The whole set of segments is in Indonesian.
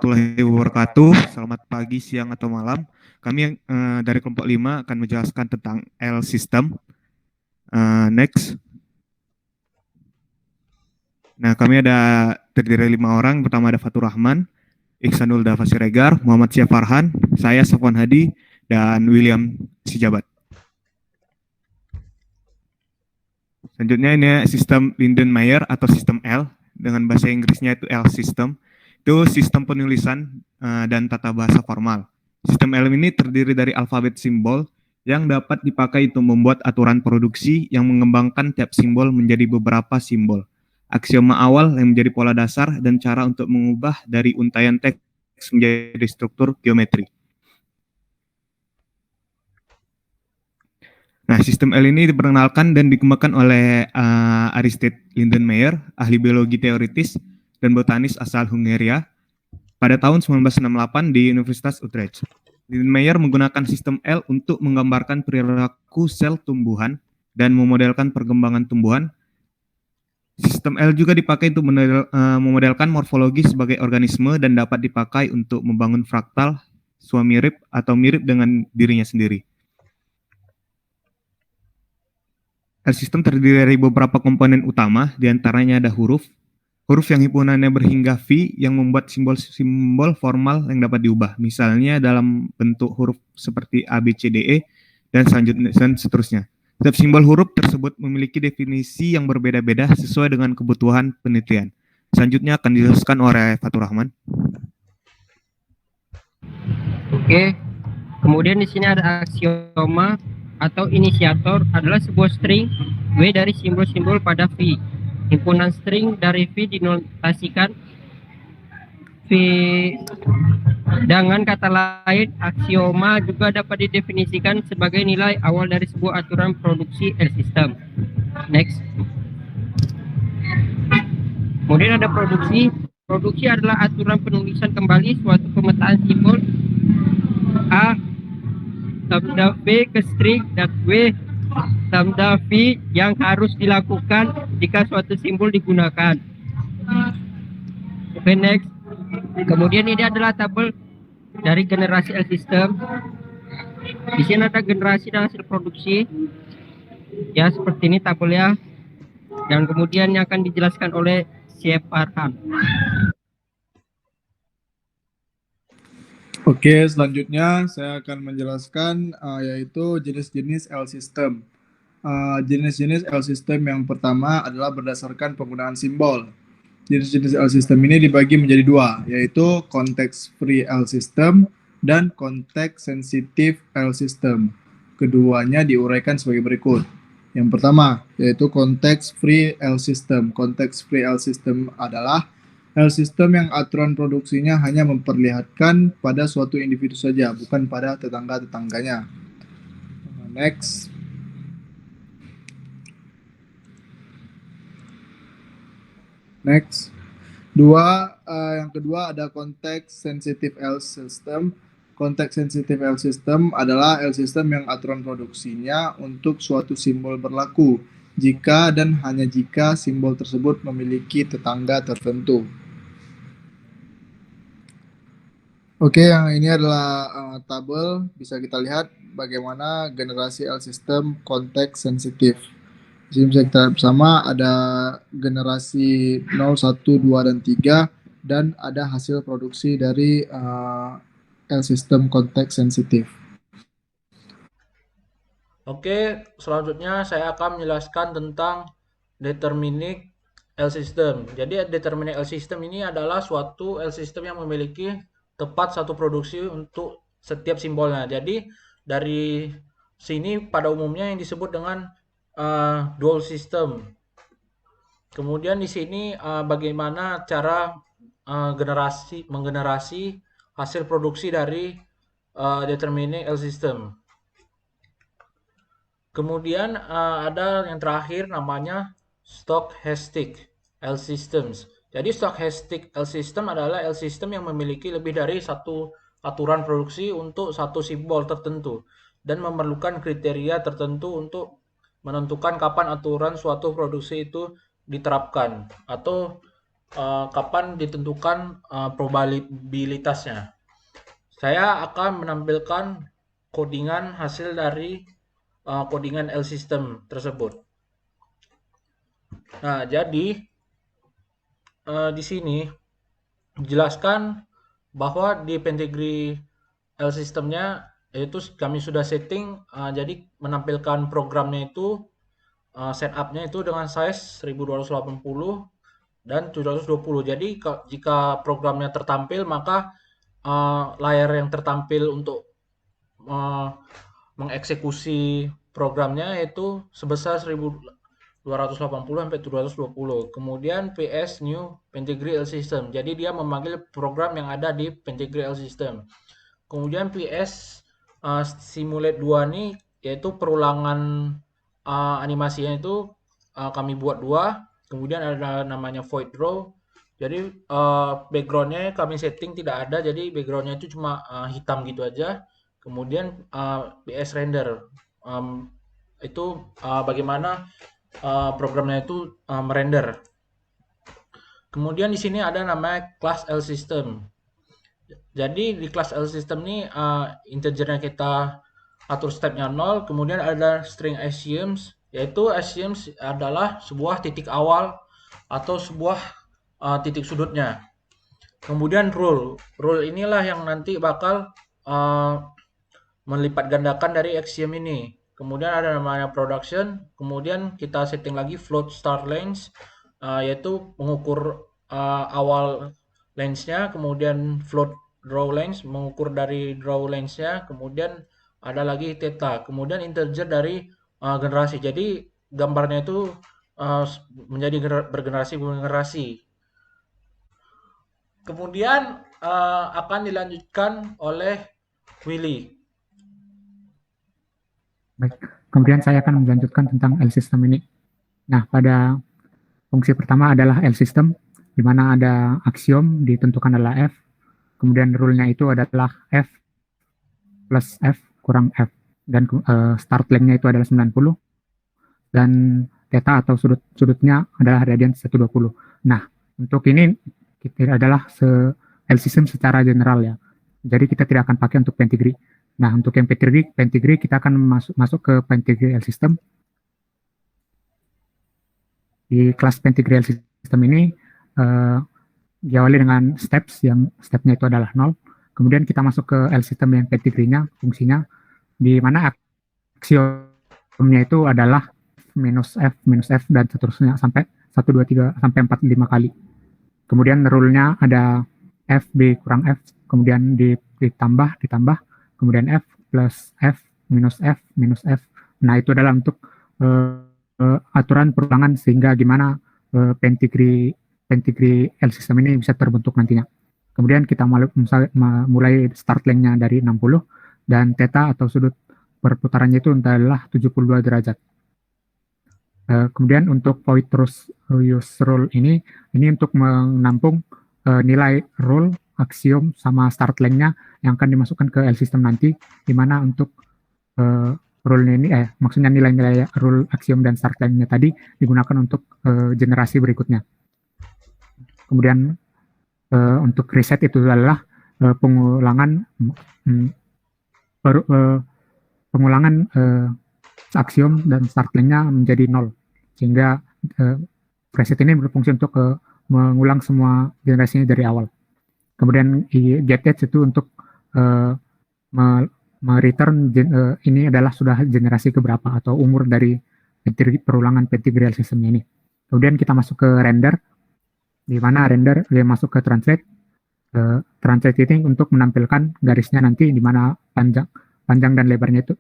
warahmatullahi wabarakatuh. Selamat pagi, siang, atau malam. Kami dari kelompok 5 akan menjelaskan tentang L system. Next. Nah, kami terdiri dari 5 orang. Pertama ada Fatur Rahman, Iksanul Dafa Siregar, Muhammad Syafarhan, saya Safwan Hadi, dan William Sijabat. Selanjutnya ini sistem Lindenmayer atau sistem L. Dengan bahasa Inggrisnya itu L system. Itu sistem penulisan dan tata bahasa formal. Sistem L ini terdiri dari alfabet simbol yang dapat dipakai untuk membuat aturan produksi yang mengembangkan tiap simbol menjadi beberapa simbol. Aksioma awal yang menjadi pola dasar dan cara untuk mengubah dari untaian teks menjadi struktur geometri. Nah, sistem L ini diperkenalkan dan dikembangkan oleh Aristide Lindenmayer, ahli biologi teoritis dan botanis asal Hungaria, pada tahun 1968 di Universitas Utrecht. Lindenmayer menggunakan sistem L untuk menggambarkan perilaku sel tumbuhan dan memodelkan perkembangan tumbuhan. Sistem L juga dipakai untuk memodelkan morfologi sebagai organisme dan dapat dipakai untuk membangun fraktal, mirip atau mirip dengan dirinya sendiri. L system terdiri dari beberapa komponen utama, diantaranya ada huruf yang himpunannya berhingga V yang membuat simbol-simbol formal yang dapat diubah. Misalnya dalam bentuk huruf seperti A, B, C, D, E, dan seterusnya. Setiap simbol huruf tersebut memiliki definisi yang berbeda-beda sesuai dengan kebutuhan penelitian. Selanjutnya akan dijelaskan oleh Fatur Rahman. Oke, kemudian di sini ada aksioma atau inisiator adalah sebuah string W dari simbol-simbol pada V. Himpunan string dari V dinotasikan V dengan kata lain. Aksioma juga dapat didefinisikan sebagai nilai awal dari sebuah aturan produksi L system. Next. Kemudian ada produksi. Produksi adalah aturan penulisan kembali suatu pemetaan simbol A tambah V ke string dan W tambah V yang harus dilakukan jika suatu simbol digunakan. Oke, next. Kemudian ini adalah tabel dari generasi L system. Di sini ada generasi dan hasil produksi. Ya, seperti ini tabelnya. Dan kemudian yang akan dijelaskan oleh Syafarhan. Oke, selanjutnya saya akan menjelaskan yaitu jenis-jenis L system. Jenis-jenis L system yang pertama adalah berdasarkan penggunaan simbol. Jenis-jenis L system ini dibagi menjadi dua, yaitu context free L system dan context sensitive L system. Keduanya diuraikan sebagai berikut. Yang pertama, yaitu context free L system. Context free L system adalah L system yang aturan produksinya hanya memperlihatkan pada suatu individu saja, bukan pada tetangga-tetangganya. Next. Next. Yang kedua ada context sensitive L system. Context sensitive L system adalah L system yang aturan produksinya untuk suatu simbol berlaku jika dan hanya jika simbol tersebut memiliki tetangga tertentu. Oke, yang ini adalah tabel, bisa kita lihat bagaimana generasi L system konteks sensitif. Di sini bisa kita lihat bersama ada generasi 0, 1, 2, dan 3, dan ada hasil produksi dari L system konteks sensitif. Oke, selanjutnya saya akan menjelaskan tentang determinik L system. Jadi determinik L system ini adalah suatu L system yang memiliki tepat satu produksi untuk setiap simbolnya. Jadi dari sini pada umumnya yang disebut dengan dual system. Kemudian di sini bagaimana cara menggenerasi hasil produksi dari determinik L system. Kemudian ada yang terakhir namanya stochastic L systems. Jadi stochastic L system adalah L system yang memiliki lebih dari satu aturan produksi untuk satu simbol tertentu dan memerlukan kriteria tertentu untuk menentukan kapan aturan suatu produksi itu diterapkan atau kapan ditentukan probabilitasnya. Saya akan menampilkan codingan hasil dari codingan L system tersebut. Nah, jadi di sini dijelaskan bahwa di Pentigree L systemnya itu kami sudah setting, jadi menampilkan programnya itu setupnya itu dengan size 1280 dan 720. Jadi jika programnya tertampil, maka layar yang tertampil untuk mengeksekusi programnya itu sebesar 1280 sampai 720. Kemudian PS new Pentigree L system. Jadi dia memanggil program yang ada di Pentigree L system. Kemudian PS simulate 2 ini yaitu perulangan animasinya itu kami buat 2. Kemudian ada namanya void draw. Jadi backgroundnya kami setting tidak ada, jadi backgroundnya itu cuma hitam gitu aja. Kemudian PS render itu bagaimana programnya itu merender. Kemudian di sini ada namanya class L system. Jadi di class L system ini integernya kita atur stepnya 0. Kemudian ada string assumes, yaitu assumes adalah sebuah titik awal atau sebuah titik sudutnya. Kemudian rule inilah yang nanti bakal melipat gandakan dari axiom ini. Kemudian ada namanya production. Kemudian kita setting lagi float start length, yaitu mengukur awal length-nya. Kemudian float draw length, mengukur dari draw length-nya. Kemudian ada lagi theta. Kemudian integer dari generasi. Jadi gambarnya itu menjadi bergenerasi. Kemudian akan dilanjutkan oleh Willy. Baik, kemudian saya akan melanjutkan tentang L system ini. Nah, pada fungsi pertama adalah L system, di mana ada aksiom ditentukan adalah F, kemudian rule-nya itu adalah F plus F kurang F, dan start length-nya itu adalah 90, dan theta atau sudutnya adalah radian 120. Nah, untuk ini kita adalah L system secara general ya, jadi kita tidak akan pakai untuk Pentigree. Nah, untuk yang Pentigree kita akan masuk ke Pentigree L system. Di kelas Pentigree L system ini diawali dengan steps, yang stepnya itu adalah 0. Kemudian kita masuk ke L system yang Pentigree-nya, fungsinya, di mana aksiomnya itu adalah minus F, dan seterusnya sampai 1, 2, 3, sampai 4, 5 kali. Kemudian rule-nya ada F, B kurang F, kemudian ditambah, kemudian F plus F minus F minus F. Nah, itu adalah untuk aturan perulangan sehingga gimana Pentigree L system ini bisa terbentuk nantinya. Kemudian kita mulai start length-nya dari 60, dan theta atau sudut perputarannya itu adalah 72 derajat. Kemudian untuk void use rule ini untuk menampung nilai rule, aksiom, sama start length-nya yang akan dimasukkan ke L system nanti, di mana untuk rule-nya ini, maksudnya nilai-nilai rule, aksiom, dan start length-nya tadi digunakan untuk generasi berikutnya. Kemudian untuk reset itu adalah pengulangan aksiom dan start length-nya menjadi 0, sehingga reset ini berfungsi untuk mengulang semua generasinya dari awal. Kemudian getEdge itu untuk return ini adalah sudah generasi keberapa atau umur dari perulangan Pentigree L system ini. Kemudian kita masuk ke render, di mana render dia masuk ke translate. Translate ini untuk menampilkan garisnya nanti, di mana panjang dan lebarnya itu,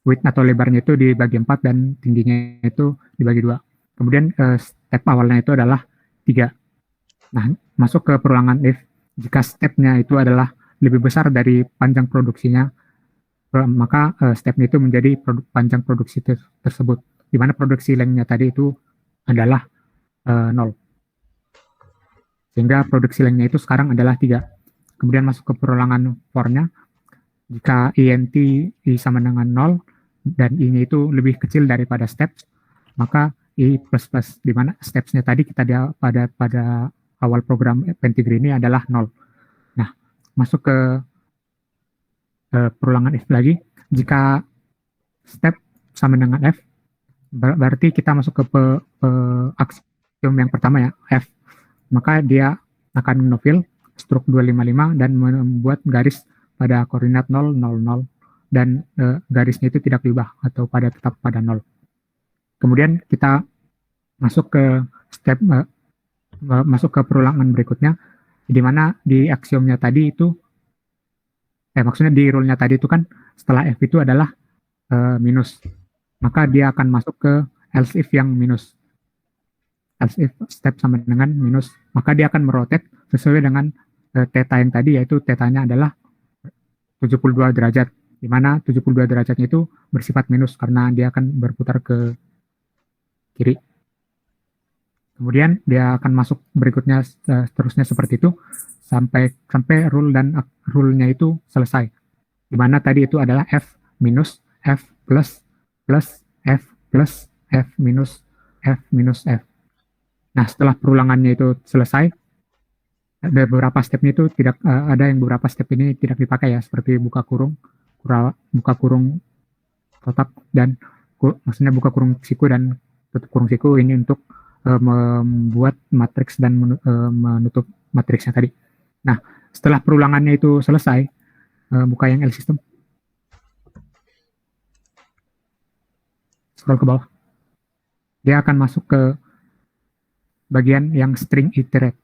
width atau lebarnya itu dibagi 4 dan tingginya itu dibagi 2. Kemudian step awalnya itu adalah 3. Nah, masuk ke perulangan if. Jika stepnya itu adalah lebih besar dari panjang produksinya, maka stepnya itu menjadi panjang produksi tersebut, di mana produksi length-nya tadi itu adalah 0. Sehingga produksi length-nya itu sekarang adalah 3. Kemudian masuk ke perulangan for-nya. Jika int sama dengan 0 dan i-nya itu lebih kecil daripada steps, maka I++, di mana steps-nya tadi kita pada awal program Pentigree ini adalah 0. Nah, masuk ke perulangan if lagi. Jika step sama dengan F, berarti kita masuk ke aksiom yang pertama ya, F. Maka dia akan menofil struk 255 dan membuat garis pada koordinat 0, 0, 0. Dan garisnya itu tidak diubah atau tetap pada 0. Kemudian kita masuk ke step masuk ke perulangan berikutnya, di mana di aksiomnya tadi itu maksudnya di rule-nya tadi itu kan setelah F itu adalah minus, maka dia akan masuk ke else if yang minus. Else if step sama dengan minus, maka dia akan merotate sesuai dengan theta yang tadi, yaitu tetanya adalah 72 derajat, di mana 72 derajatnya itu bersifat minus karena dia akan berputar ke kiri. Kemudian dia akan masuk berikutnya seterusnya seperti itu sampai rule-nya itu selesai. Di mana tadi itu adalah F minus F plus F plus F minus F minus F. Nah, setelah perulangannya itu selesai, ada beberapa stepnya itu tidak ada yang beberapa step ini tidak dipakai ya, seperti buka kurung kotak, dan maksudnya buka kurung siku dan tutup kurung siku ini untuk membuat matriks dan menutup matriksnya tadi. Nah, setelah perulangannya itu selesai, buka yang L system, scroll ke bawah, dia akan masuk ke bagian yang string iterate,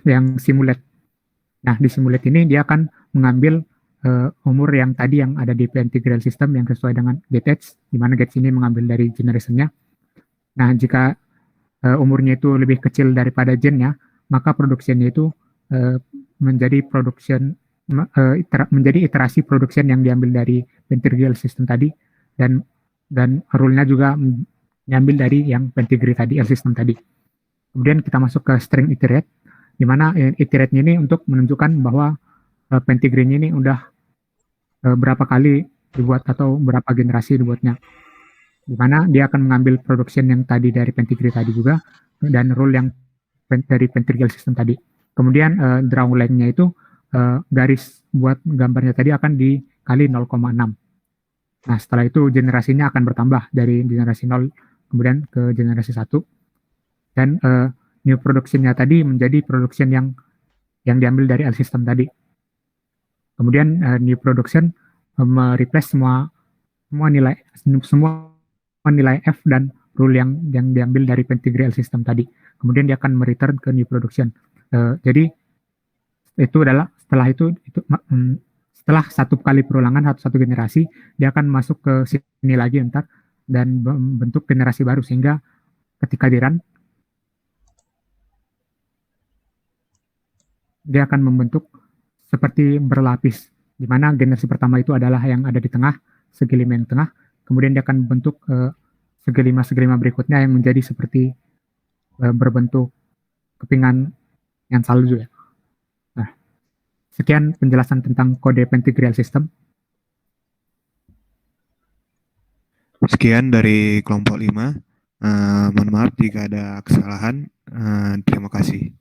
yang simulate. Nah, di simulate ini dia akan mengambil umur yang tadi yang ada di integral system yang sesuai dengan getEdge, di mana getEdge ini mengambil dari generation-nya. Nah, jika umurnya itu lebih kecil daripada gen-nya, maka production-nya itu menjadi iterasi production yang diambil dari integral system tadi, dan rule-nya juga diambil dari yang Pentigree tadi, L system tadi. Kemudian kita masuk ke string iterate, di mana iterate-nya ini untuk menunjukkan bahwa Pentigree-nya ini udah berapa kali dibuat atau berapa generasi dibuatnya. Di mana dia akan mengambil production yang tadi dari Pentigree tadi juga, dan rule yang dari Pentigree system tadi. Kemudian draw length-nya itu garis buat gambarnya tadi akan dikali 0,6. Nah, setelah itu generasinya akan bertambah dari generasi 0 kemudian ke generasi 1. Dan new production-nya tadi menjadi production yang diambil dari L system tadi. Kemudian new production mereplace semua nilai F dan rule yang diambil dari Pentigree L system tadi. Kemudian dia akan mereturn ke new production. Jadi itu adalah setelah satu kali perulangan satu generasi, dia akan masuk ke sini lagi ntar dan membentuk generasi baru, sehingga ketika di run dia akan membentuk seperti berlapis, di mana generasi pertama itu adalah yang ada di tengah, segi 5 yang tengah, kemudian dia akan membentuk segi 5 berikutnya yang menjadi seperti berbentuk kepingan yang salju ya. Nah, sekian penjelasan tentang kode Pentigree system. Sekian dari kelompok 5. Mohon maaf jika ada kesalahan. Terima kasih.